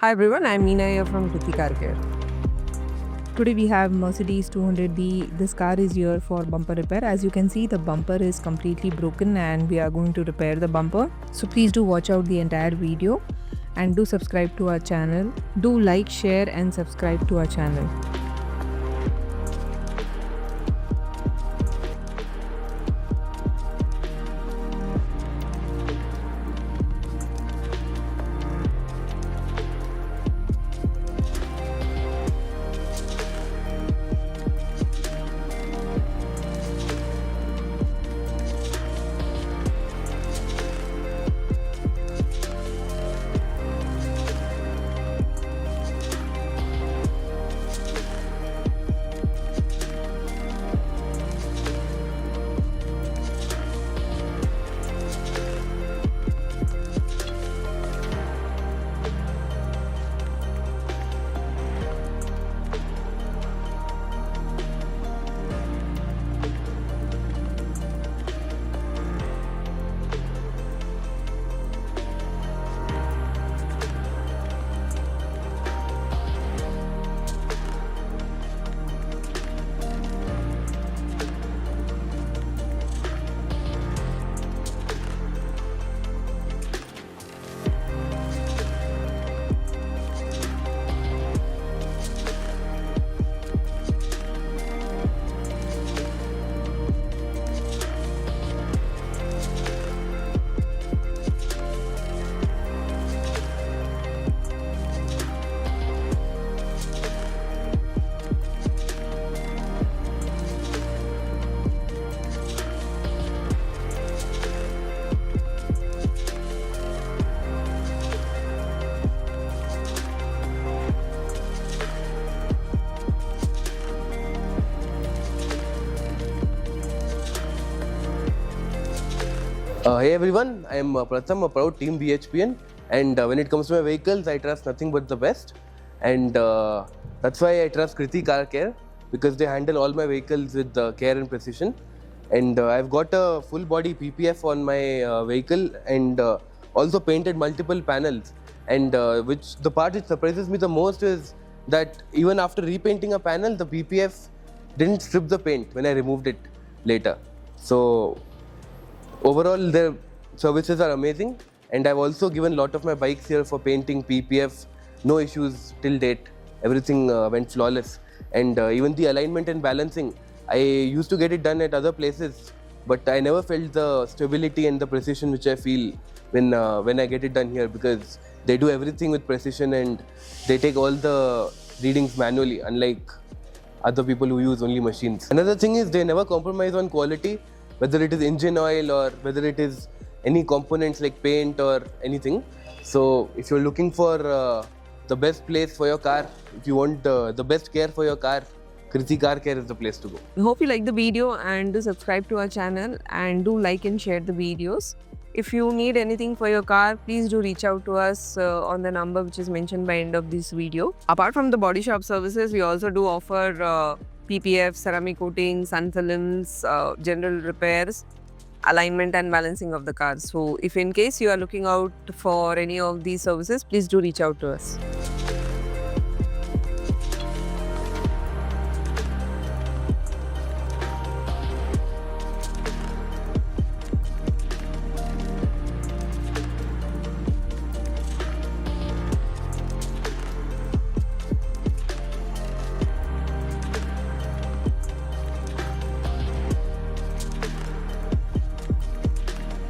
Hi everyone, I'm Meena here from Krithi Car Care. Today we have Mercedes 200D. This car is here for bumper repair. As you can see, the bumper is completely broken and we are going to repair the bumper. So please do watch out the entire video and do subscribe to our channel. Do like, share and subscribe to our channel. Hey everyone, I am Pratham, a proud team BHPN, and when it comes to my vehicles, I trust nothing but the best, and that's why I trust Krithi Car Care, because they handle all my vehicles with care and precision. And I've got a full body PPF on my vehicle and also painted multiple panels. And the part which surprises me the most is that even after repainting a panel, the PPF didn't strip the paint when I removed it later. So overall, their services are amazing, and I've also given a lot of my bikes here for painting, PPF, no issues till date. Everything went flawless, and even the alignment and balancing, I used to get it done at other places, but I never felt the stability and the precision which I feel when I get it done here, because they do everything with precision and they take all the readings manually, unlike other people who use only machines. Another thing is they never compromise on quality, whether it is engine oil or whether it is any components like paint or anything. So if you're looking for the best place for your car, if you want the best care for your car, Krithi Car Care is the place to go. We hope you like the video and do subscribe to our channel and do like and share the videos. If you need anything for your car, please do reach out to us on the number which is mentioned by end of this video. Apart from the body shop services, we also do offer PPF, ceramic coating, sun films, general repairs, alignment and balancing of the car. So if in case you are looking out for any of these services, please do reach out to us.